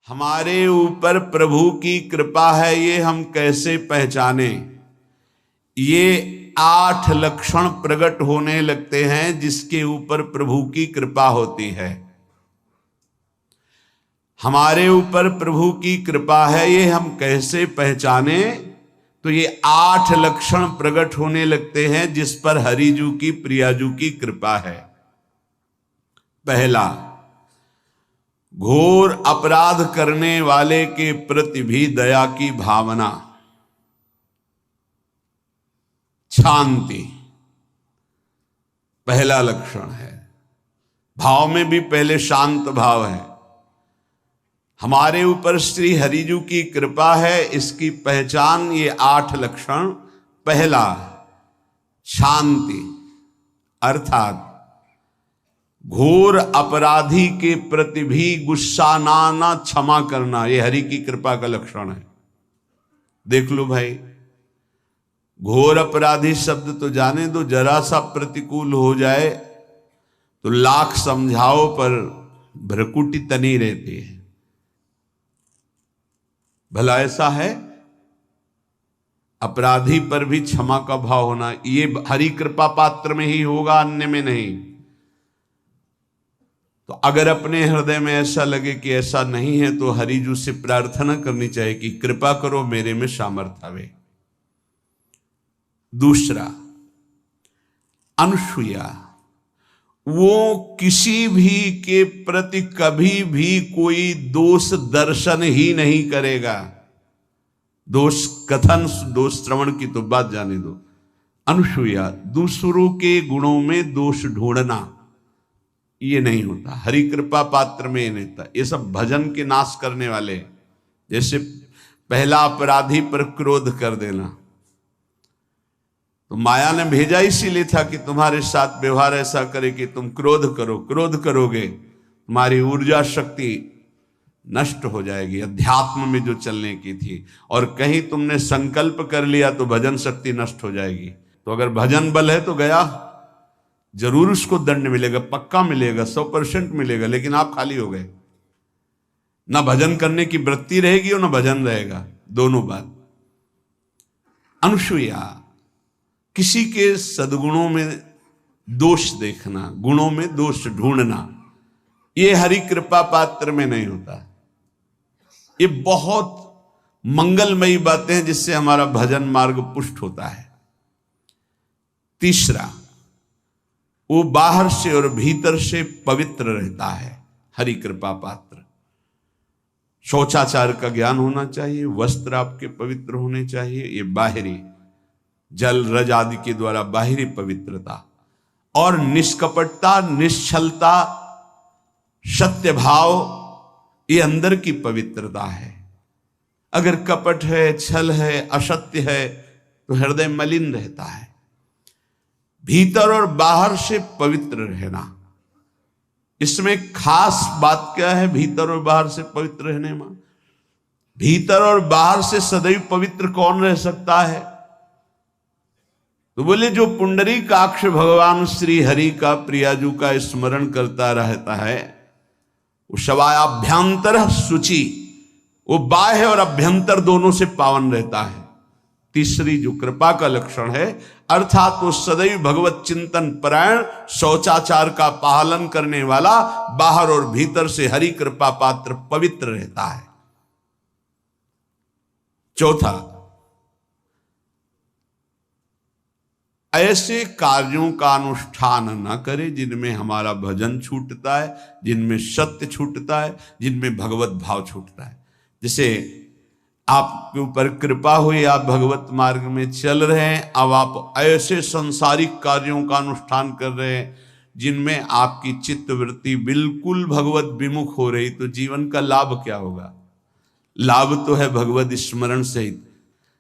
हमारे ऊपर प्रभु की कृपा है ये हम कैसे पहचाने। ये 8 लक्षण प्रकट होने लगते हैं जिसके ऊपर प्रभु की कृपा होती है। हमारे ऊपर प्रभु की कृपा है ये हम कैसे पहचाने, तो ये 8 लक्षण प्रकट होने लगते हैं जिस पर हरिजू की प्रियाजू की कृपा है। पहला, घोर अपराध करने वाले के प्रति भी दया की भावना, शांति पहला लक्षण है। भाव में भी पहले शांत भाव है। हमारे ऊपर श्री हरिजू की कृपा है, इसकी पहचान ये 8 लक्षण। पहला, शांति, अर्थात घोर अपराधी के प्रति भी गुस्सा ना क्षमा करना, ये हरि की कृपा का लक्षण है। देख लो भाई, घोर अपराधी शब्द तो जाने दो, जरा सा प्रतिकूल हो जाए तो लाख समझाओ पर भ्रकुटी तनी रहती है। भला ऐसा है? अपराधी पर भी क्षमा का भाव होना, ये हरि कृपा पात्र में ही होगा, अन्य में नहीं। तो अगर अपने हृदय में ऐसा लगे कि ऐसा नहीं है तो हरिजू से प्रार्थना करनी चाहिए कि कृपा करो, मेरे में सामर्थ्य आवे। दूसरा, अनुसूया, वो किसी भी के प्रति कभी भी कोई दोष दर्शन ही नहीं करेगा। दोष कथन, दोष श्रवण की तो बात जाने दो। अनुसूया, दूसरों के गुणों में दोष ढूंढना ये नहीं होता। हरि कृपा पात्र में ये नहीं होता। ये सब भजन के नाश करने वाले, जैसे पहला अपराधी पर क्रोध कर देना, तो माया ने भेजा इसीलिए था कि तुम्हारे साथ व्यवहार ऐसा करे कि तुम क्रोध करो। क्रोध करोगे तुम्हारी ऊर्जा शक्ति नष्ट हो जाएगी, अध्यात्म में जो चलने की थी। और कहीं तुमने संकल्प कर लिया तो भजन शक्ति नष्ट हो जाएगी। तो अगर भजन बल है तो गया, जरूर उसको दंड मिलेगा, पक्का मिलेगा, 100% मिलेगा, लेकिन आप खाली हो गए। ना भजन करने की वृत्ति रहेगी और ना भजन रहेगा, दोनों बात। अनुसूया, किसी के सद्गुणों में दोष देखना, गुणों में दोष ढूंढना, ये हरि कृपा पात्र में नहीं होता। ये बहुत मंगलमयी बातें हैं जिससे हमारा भजन मार्ग पुष्ट होता है। तीसरा, वो बाहर से और भीतर से पवित्र रहता है, हरि कृपा पात्र। शौचाचार का ज्ञान होना चाहिए, वस्त्र आपके पवित्र होने चाहिए, ये बाहरी जल रज आदि के द्वारा बाहरी पवित्रता। और निष्कपटता, निश्चलता, सत्य भाव, ये अंदर की पवित्रता है। अगर कपट है, छल है, असत्य है तो हृदय मलिन रहता है। भीतर और बाहर से पवित्र रहना, इसमें खास बात क्या है? भीतर और बाहर से पवित्र रहने में, भीतर और बाहर से सदैव पवित्र कौन रह सकता है? तो बोले जो पुंडरीकाक्ष भगवान श्री हरि का प्रियाजू का स्मरण करता रहता है, वो शवायाभ्यंतर शुचि, वो बाह्य और अभ्यंतर दोनों से पावन रहता है। तीसरी जो कृपा का लक्षण है, अर्थात वो सदैव भगवत चिंतन परायण, शौचाचार का पालन करने वाला, बाहर और भीतर से हरि कृपा पात्र पवित्र रहता है। चौथा, ऐसे कार्यों का अनुष्ठान न करे जिनमें हमारा भजन छूटता है, जिनमें सत्य छूटता है, जिनमें भगवत भाव छूटता है। जैसे आपके ऊपर कृपा हुई, आप भगवत मार्ग में चल रहे हैं, अब आप ऐसे संसारिक कार्यों का अनुष्ठान कर रहे हैं जिनमें आपकी चित्तवृत्ति बिल्कुल भगवत विमुख हो रही, तो जीवन का लाभ क्या होगा? लाभ तो है भगवत स्मरण सहित।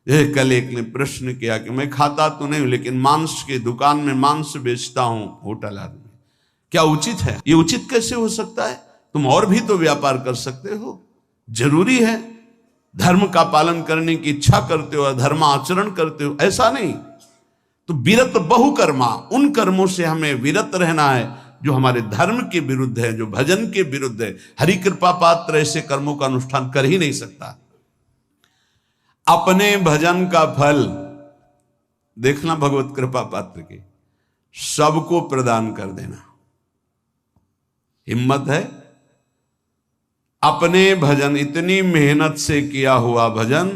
जैसे कल एक ने प्रश्न किया कि मैं खाता तो नहीं हूं लेकिन मांस के दुकान में मांस बेचता हूं, होटल आदमी, क्या उचित है? ये उचित कैसे हो सकता है? तुम और भी तो व्यापार कर सकते हो। जरूरी है धर्म का पालन करने की इच्छा करते हो, धर्म आचरण करते हो, ऐसा नहीं। तो विरत बहुकर्मा, उन कर्मों से हमें विरत रहना है जो हमारे धर्म के विरुद्ध है, जो भजन के विरुद्ध है। हरि कृपा पात्र ऐसे कर्मों का अनुष्ठान कर ही नहीं सकता। अपने भजन का फल देखना भगवत कृपा पात्र के सबको प्रदान कर देना। हिम्मत है? अपने भजन, इतनी मेहनत से किया हुआ भजन,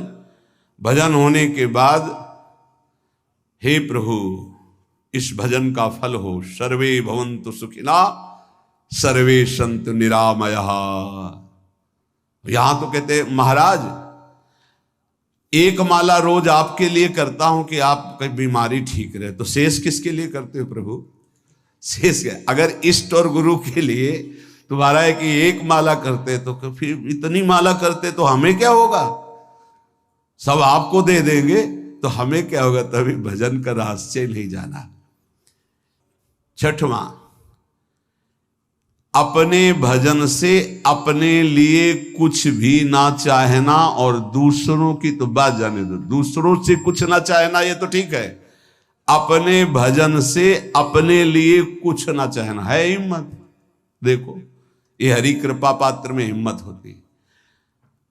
भजन होने के बाद हे प्रभु इस भजन का फल हो, सर्वे भवन्तु सुखिना सर्वे सन्तु निरामयः। यहां तो कहते महाराज एक माला रोज आपके लिए करता हूं कि आपकी बीमारी ठीक रहे, तो शेष किसके लिए करते हो प्रभु? शेष क्या? अगर इष्ट और गुरु के लिए तुम्हारा है कि एक माला करते तो फिर इतनी माला करते तो हमें क्या होगा? सब आपको दे देंगे तो हमें क्या होगा? तभी भजन का रहस्य नहीं जाना। छठवां, अपने भजन से अपने लिए कुछ भी ना चाहना और दूसरों की तो बात जाने दो, दूसरों से कुछ ना चाहना ये तो ठीक है, अपने भजन से अपने लिए कुछ ना चाहना है हिम्मत। देखो ये हरि कृपा पात्र में हिम्मत होती है।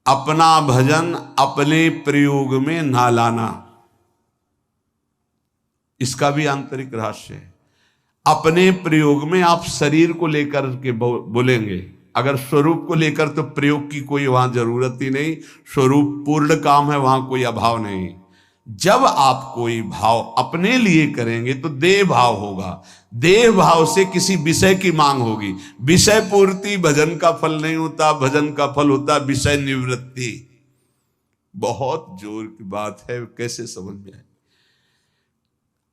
अपना भजन अपने प्रयोग में ना लाना, इसका भी आंतरिक रहस्य है। अपने प्रयोग में आप शरीर को लेकर के बोलेंगे, अगर स्वरूप को लेकर तो प्रयोग की कोई वहां जरूरत ही नहीं, स्वरूप पूर्ण काम है, वहां कोई अभाव नहीं। जब आप कोई भाव अपने लिए करेंगे तो देह भाव होगा, देह भाव से किसी विषय की मांग होगी। विषय पूर्ति भजन का फल नहीं होता, भजन का फल होता विषय निवृत्ति। बहुत जोर की बात है, कैसे समझ में आए?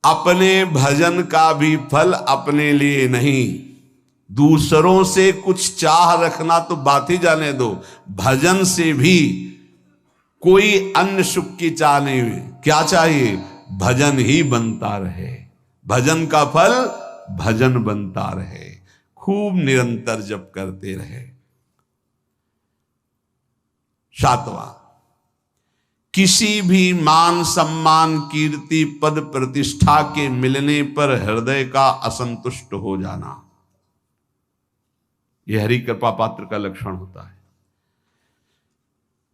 अपने भजन का भी फल अपने लिए नहीं, दूसरों से कुछ चाह रखना तो बात ही जाने दो, भजन से भी कोई अन्य सुख की चाह नहीं हुई। क्या चाहिए? भजन ही बनता रहे, भजन का फल भजन बनता रहे, खूब निरंतर जप करते रहे। सातवां, किसी भी मान सम्मान कीर्ति पद प्रतिष्ठा के मिलने पर हृदय का असंतुष्ट हो जाना, यह हरि कृपा पात्र का लक्षण होता है।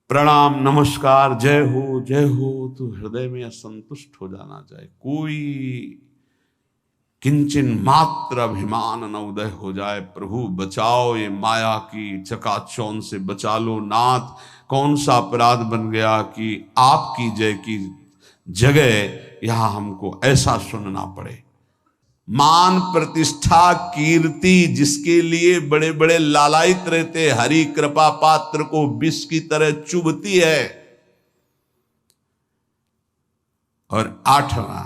प्रणाम नमस्कार जय हो तो हृदय में असंतुष्ट हो जाना चाहिए। कोई किंचन मात्र अभिमान न उदय हो जाए। प्रभु बचाओ, ये माया की चकाचौंध से बचा लो नाथ। कौन सा अपराध बन गया कि आपकी जय की जगह यहां हमको ऐसा सुनना पड़े। मान प्रतिष्ठा कीर्ति जिसके लिए बड़े बड़े लालायित रहते, हरि कृपा पात्र को विष की तरह चुभती है। और आठवां,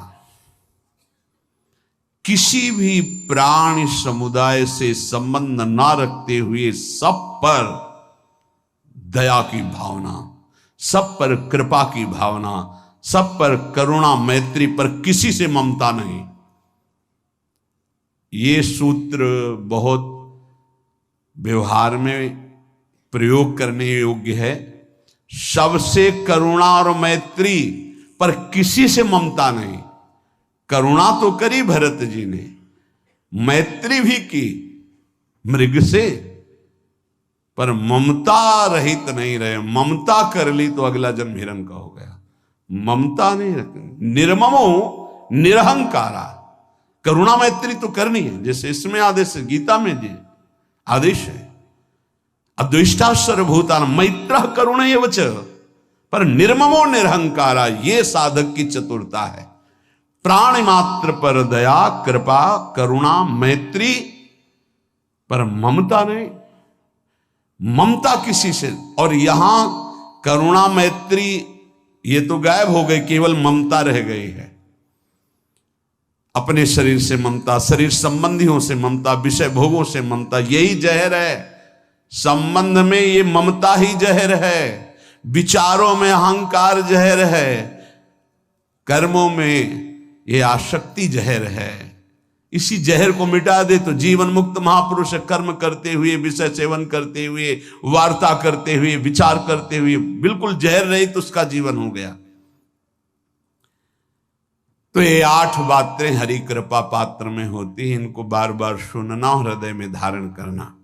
किसी भी प्राणी समुदाय से संबंध ना रखते हुए सब पर दया की भावना, सब पर कृपा की भावना, सब पर करुणा मैत्री पर किसी से ममता नहीं। ये सूत्र बहुत व्यवहार में प्रयोग करने योग्य है। सबसे करुणा और मैत्री पर किसी से ममता नहीं। करुणा तो करी भरत जी ने, मैत्री भी की मृग से, पर ममता रहित नहीं रहे। ममता कर ली तो अगला जन्म हिरण का हो गया। ममता नहीं रखनी। निर्ममो निरहंकारा, करुणा मैत्री तो करनी है, जैसे इसमें आदेश है, गीता में जी आदेश है, अद्वेष्टा सर्वभूतानां मैत्रः करुणैव च, पर निर्ममो निरहंकारा, ये साधक की चतुरता है। प्राणी मात्र पर दया कृपा करुणा मैत्री, पर ममता नहीं। ममता किसी से, और यहां करुणा मैत्री ये तो गायब हो गई, केवल ममता रह गई है। अपने शरीर से ममता, शरीर संबंधियों से ममता, विषय भोगों से ममता, यही जहर है। संबंध में ये ममता ही जहर है, विचारों में अहंकार जहर है, कर्मों में ये आसक्ति जहर है। इसी जहर को मिटा दे तो जीवन मुक्त महापुरुष कर्म करते हुए, विषय सेवन करते हुए, वार्ता करते हुए, विचार करते हुए, बिल्कुल जहर रहित उसका जीवन हो गया। तो ये 8 बातें हरि कृपा पात्र में होती हैं, इनको बार बार सुनना और हृदय में धारण करना।